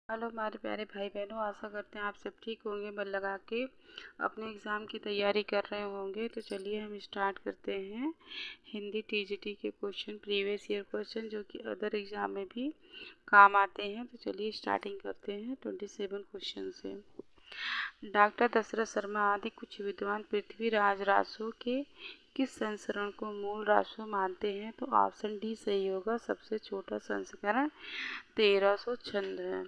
Hello हमारे प्यारे भाई बहनों, आशा करते हैं आप सब ठीक होंगे, मन लगा के अपने एग्ज़ाम की तैयारी कर रहे होंगे। तो चलिए हम स्टार्ट करते हैं। हिंदी टीजीटी के क्वेश्चन, प्रीवियस ईयर क्वेश्चन जो कि अदर एग्ज़ाम में भी काम आते हैं। तो चलिए स्टार्टिंग करते हैं 27 क्वेश्चन से। डॉक्टर दशरथ शर्मा आदि कुछ विद्वान पृथ्वीराज रासो के किस संस्करण को मूल रासो मानते हैं? तो ऑप्शन डी सही होगा। सबसे छोटा संस्करण 1300 छंद है।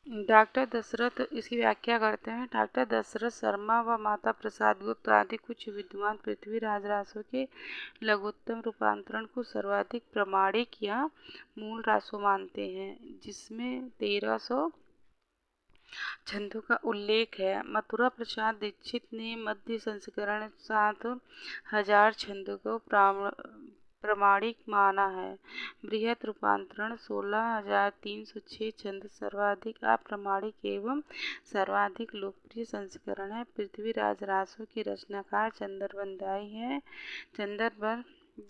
डॉक्टर दशरथ इसकी व्याख्या करते हैं। डॉक्टर दशरथ शर्मा व माता प्रसाद गुप्त आदि कुछ विद्वान पृथ्वीराज रासो के लघुत्तम रूपांतरण को सर्वाधिक प्रमाणिक या मूल रासो मानते हैं, जिसमें 1300 छंदों का उल्लेख है। मथुरा प्रसाद दीक्षित ने मध्य संस्करण 7000 छंदों को प्रमाणिक माना है। बृहत रूपांतरण 16306 छंद सर्वाधिक अप्रमाणिक एवं सर्वाधिक लोकप्रिय संस्करण है। पृथ्वीराज रासो के रचनाकार चंद्रबन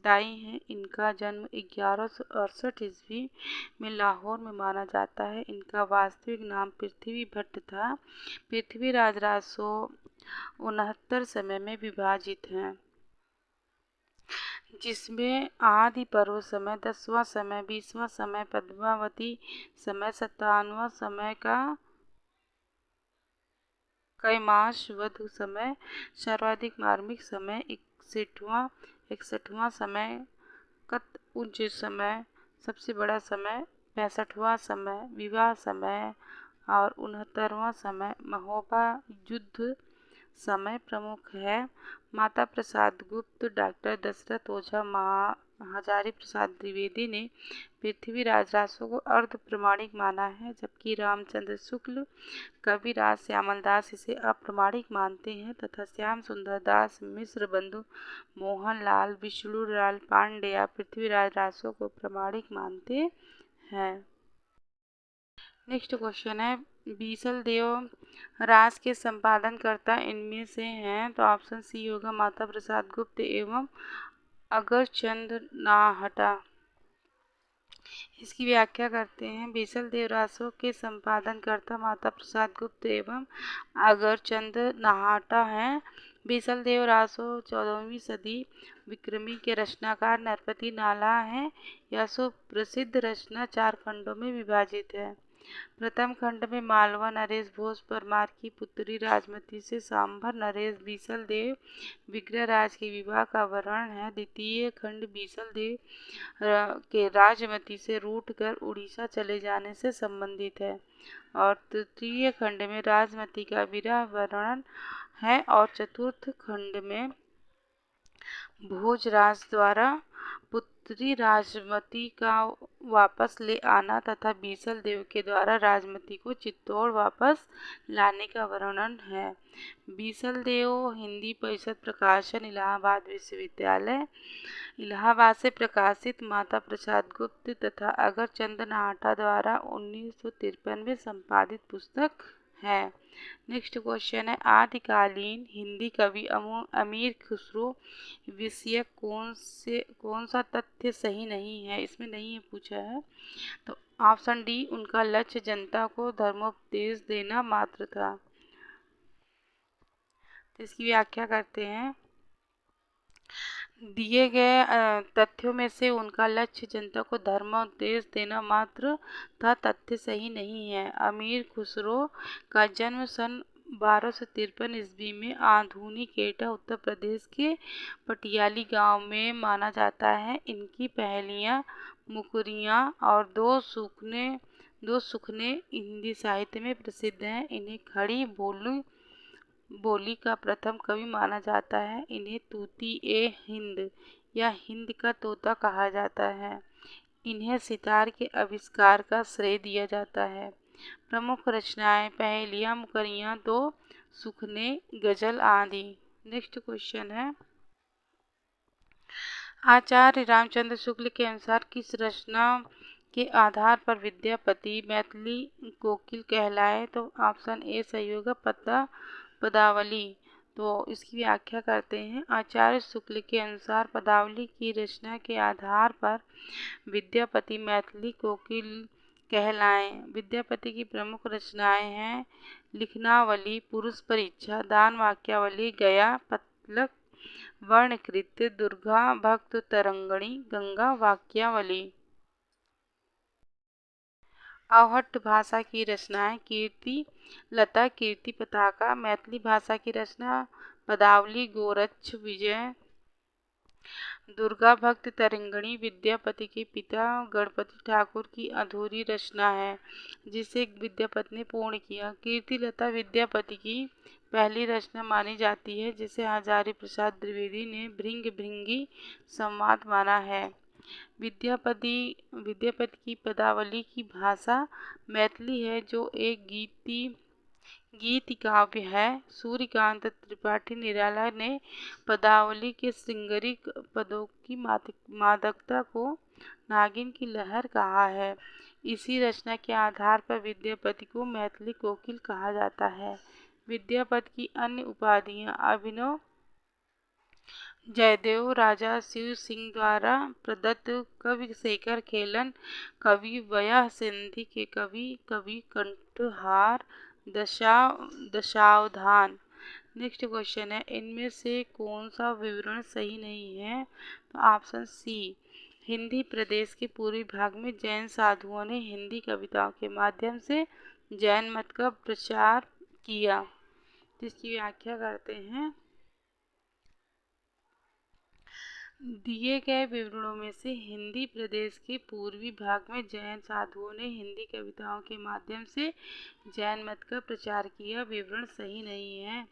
दाई हैं। इनका जन्म 1168 ईस्वी में लाहौर में माना जाता है। इनका वास्तविक नाम पृथ्वी भट्ट था। पृथ्वीराज रासो 69 समय में विभाजित हैं, जिसमें आदि पर्व समय, 10वां समय, 20वां समय, पद्मावती समय, 57वां समय का कैमाश वध समय, सर्वाधिक मार्मिक समय, 61वां समय, कत उज समय, सबसे बड़ा समय, 65वां समय, विवाह समय और 69वां समय महोबा युद्ध समय प्रमुख है। माता प्रसाद गुप्त, डॉक्टर दशरथ ओझा, हजारी प्रसाद द्विवेदी ने पृथ्वीराज रासो को अर्ध प्रमाणिक माना है, जबकि रामचंद्र शुक्ल, कविराज श्यामल दास इसे अप्रमाणिक मानते हैं तथा श्याम सुंदर दास, मिश्र बंधु मोहन लाल, विष्णुलाल पांडेय पृथ्वीराज रासो को प्रमाणिक मानते हैं। नेक्स्ट क्वेश्चन है, बीसल देव रास के संपादनकर्ता इनमें से हैं? तो ऑप्शन सी होगा माता प्रसाद गुप्त एवं अगरचंद नाहटा। इसकी व्याख्या करते हैं। बीसल देव रासो के संपादनकर्ता माता प्रसाद गुप्त एवं अगरचंद नाहटा हैं। बीसल देव रासो 14वीं सदी विक्रमी के रचनाकार नरपति नाला हैं। यह सुप्रसिद्ध रचना 4 खंडों में विभाजित है। प्रथम खंड में मालवा नरेश भोज परमार की पुत्री राजमती से सांभर नरेश बीसल देव विग्रहराज के विवाह का वर्णन है। द्वितीय खंड बीसल देव के राजमती से रूठकर उड़ीसा चले जाने से संबंधित है और तृतीय खंड में राजमती का विरह वर्णन है और चतुर्थ खंड में भोजराज द्वारा पुत्री राजमती का वापस ले आना तथा बीसल देव के द्वारा राजमती को चित्तौड़ वापस लाने का वर्णन है। बीसल देव हिंदी परिषद प्रकाशन, इलाहाबाद विश्वविद्यालय, इलाहाबाद से प्रकाशित माता प्रसाद गुप्त तथा अगरचंद नाहटा द्वारा 1953 में संपादित पुस्तक है। नेक्स्ट क्वेश्चन है, आदिकालीन हिंदी कवि अमीर खुसरो विषयक कौन सा तथ्य सही नहीं है? इसमें नहीं है पूछा है। तो ऑप्शन डी, उनका लक्ष्य जनता को धर्मोपदेश देना मात्र था। तो इसकी व्याख्या करते हैं। दिए गए तथ्यों में से उनका लक्ष्य जनता को धर्मोपदेश देना मात्र था तथ्य सही नहीं है। अमीर खुसरो का जन्म सन 1253 ईस्वी में आधुनिक एटा उत्तर प्रदेश के पटियाली गांव में माना जाता है। इनकी पहेलियाँ, मुकरियाँ और दो सुखने हिंदी साहित्य में प्रसिद्ध हैं। इन्हें खड़ी बोली का प्रथम कवि माना जाता है। इन्हें तूती ए हिंद या हिंद का तोता कहा जाता है। इन्हें सितार के आविष्कार का श्रेय दिया जाता है। प्रमुख रचनाएं पहेलियाँ, मुकरियाँ, दो सुखने, गजल आदि। नेक्स्ट क्वेश्चन है, आचार्य रामचंद्र शुक्ल के अनुसार किस रचना के आधार पर विद्यापति मैथिली कोकिल कहलाए? तो ऑप्शन ए सही होगा, पदावली। तो इसकी व्याख्या करते हैं। आचार्य शुक्ल के अनुसार पदावली की रचना के आधार पर विद्यापति मैथिली कोकिल कहलाएं। विद्यापति की प्रमुख रचनाएं हैं लिखनावली, पुरुष परीक्षा, दान वाक्यावली, गया, पतलक, वर्णकृत्य, दुर्गा भक्त तरंगणी, गंगा वाक्यावली। अवहट्ट भाषा की रचनाएं कीर्ति लता, कीर्ति पताका। मैथिली भाषा की रचना पदावली, गोरक्ष विजय, दुर्गा भक्त तरंगिणी विद्यापति के पिता गणपति ठाकुर की अधूरी रचना है जिसे विद्यापति ने पूर्ण किया। कीर्ति लता विद्यापति की पहली रचना मानी जाती है जिसे हजारी प्रसाद द्विवेदी ने भृंग भृंगी संवाद माना है। विद्यापति की पदावली की भाषा मैथिली है जो एक गीत काव्य है। सूर्यकांत त्रिपाठी निराला ने पदावली के श्रृंगारी पदों की मादकता को नागिन की लहर कहा है। इसी रचना के आधार पर विद्यापति को मैथिली कोकिल कहा जाता है। विद्यापति की अन्य उपाधियां अभिनव जयदेव, राजा शिव सिंह द्वारा प्रदत्त कवि शेखर खेलन, कवि वयः सिंधी के कवि कंठहार, दशावधान। नेक्स्ट क्वेश्चन है, इनमें से कौन सा विवरण सही नहीं है? तो ऑप्शन सी, हिंदी प्रदेश के पूर्वी भाग में जैन साधुओं ने हिंदी कविताओं के माध्यम से जैन मत का प्रचार किया। जिसकी व्याख्या करते हैं, दिए गए विवरणों में से हिंदी प्रदेश के पूर्वी भाग में जैन साधुओं ने हिंदी कविताओं के माध्यम से जैन मत का प्रचार किया विवरण सही नहीं है।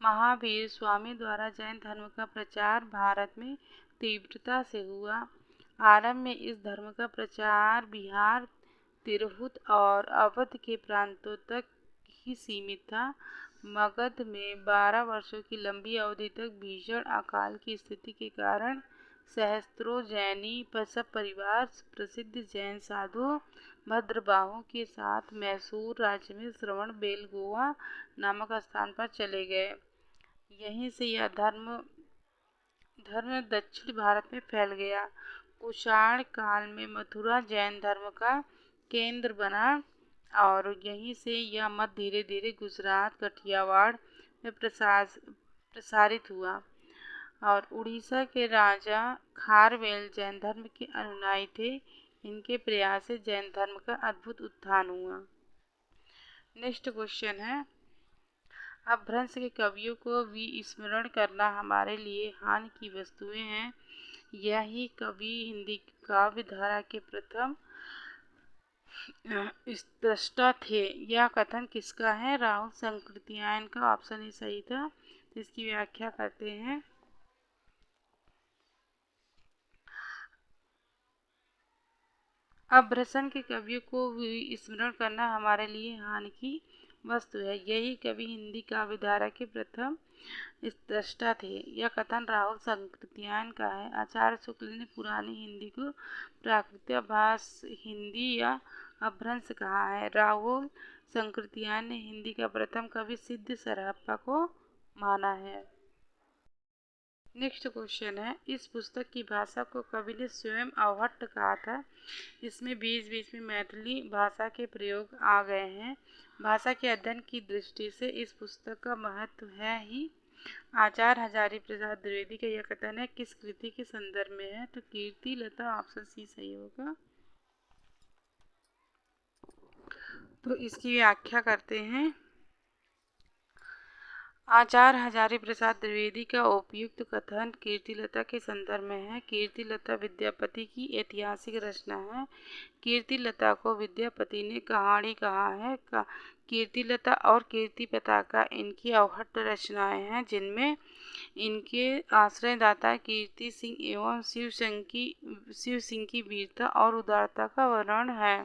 महावीर स्वामी द्वारा जैन धर्म का प्रचार भारत में तीव्रता से हुआ। आरंभ में इस धर्म का प्रचार बिहार, तिरहुत और अवध के प्रांतों तक ही सीमित था। मगध में 12 वर्षों की लंबी अवधि तक भीषण अकाल की स्थिति के कारण सहस्त्रों जैनी सब परिवार प्रसिद्ध जैन साधु भद्रबाहु के साथ मैसूर राज्य में श्रवण बेलगोवा नामक स्थान पर चले गए। यहीं से यह धर्म दक्षिण भारत में फैल गया। कुषाण काल में मथुरा जैन धर्म का केंद्र बना और यहीं से यह मत धीरे धीरे गुजरात, कठियावाड़ में प्रसारित हुआ। और उड़ीसा के राजा खारवेल जैन धर्म के अनुयायी थे। इनके प्रयास से जैन धर्म का अद्भुत उत्थान हुआ। नेक्स्ट क्वेश्चन है, अपभ्रंश के कवियों को विस्मरण करना हमारे लिए हानि की वस्तुएं हैं। यही कवि हिंदी काव्य धारा के प्रथम दृष्टा थे। यह कथन किसका है? राहुल संकृत्यायन का। ऑप्शन ही सही था। इसकी व्याख्या करते हैं, अपभ्रंश के कवियों को विस्मरण करना हमारे लिए हानि की वस्तु है। यही कवि हिंदी काव्य धारा के प्रथम दृष्टा थे। यह कथन राहुल संकृत्यायन का है। आचार्य शुक्ल ने पुरानी हिंदी को प्राकृताभास हिंदी या अपभ्रंश कहा है। राहुल संकृत्यायन ने हिंदी का प्रथम कवि सिद्ध सरहप्पा को माना है। नेक्स्ट क्वेश्चन है, इस पुस्तक की भाषा को कवि ने स्वयं अवहट्ट कहा था। इसमें बीच बीच में मैथिली भाषा के प्रयोग आ गए हैं। भाषा के अध्ययन की दृष्टि से इस पुस्तक का महत्व है ही। आचार्य हजारी प्रसाद द्विवेदी का यह कथन है, किस कृति के संदर्भ में है? तो कीर्ति लता। ऑप्शन सी सही होगा। तो इसकी व्याख्या करते हैं, आचार्य हजारी प्रसाद द्विवेदी का उपयुक्त कथन कीर्तिलता के संदर्भ में है। कीर्तिलता विद्यापति की ऐतिहासिक रचना है। कीर्तिलता को विद्यापति ने कहानी कहा है। कीर्तिलता और कीर्ति पताका इनकी अवहट्ट रचनाएं हैं जिनमें इनके आश्रयदाता कीर्ति सिंह एवं शिव सिंह की वीरता और उदारता का वर्णन है।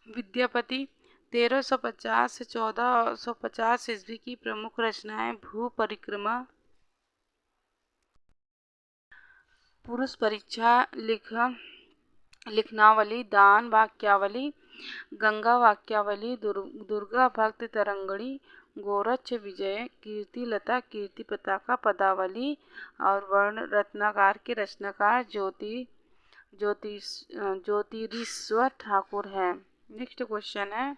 विद्यापति 1350 से 1450 ईस्वी की प्रमुख रचनाएं भू परिक्रमा, पुरुष परीक्षा, लिखनावली, दान वाक्यावली, गंगा वाक्यावली, दुर्गा भक्त तरंगिणी, गोरक्ष विजय, कीर्तिलता, कीर्ति पताका, पदावली और वर्ण रत्नाकर के रचनाकार ज्योतिरीश्वर ठाकुर हैं। नेक्स्ट क्वेश्चन है,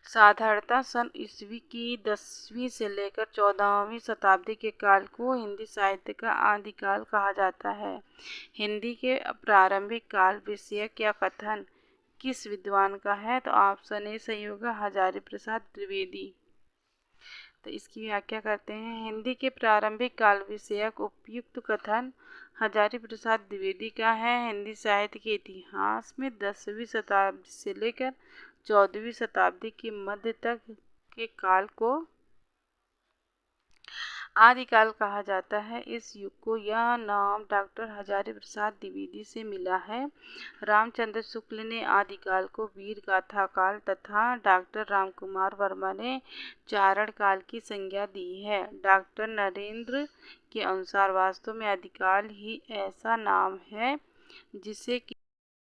साधारणतः सन ईस्वी की 10वीं से लेकर 14वीं शताब्दी के काल को हिंदी साहित्य का आदिकाल कहा जाता है। हिंदी के प्रारंभिक काल विषयक यह कथन किस विद्वान का है? तो ऑप्शन ए सही होगा, हजारी प्रसाद द्विवेदी। तो इसकी व्याख्या करते हैं। हिंदी के प्रारंभिक काल विषयक उपयुक्त कथन हजारी प्रसाद द्विवेदी का है। हिंदी साहित्य के इतिहास में 10वीं शताब्दी से लेकर 14वीं शताब्दी के मध्य तक के काल को आदिकाल कहा जाता है। इस युग को यह नाम डॉक्टर हजारी प्रसाद द्विवेदी से मिला है। रामचंद्र शुक्ल ने आदिकाल को वीर गाथा काल तथा डॉक्टर रामकुमार वर्मा ने चारण काल की संज्ञा दी है। डॉक्टर नरेंद्र के अनुसार वास्तव में आदिकाल ही ऐसा नाम है जिसे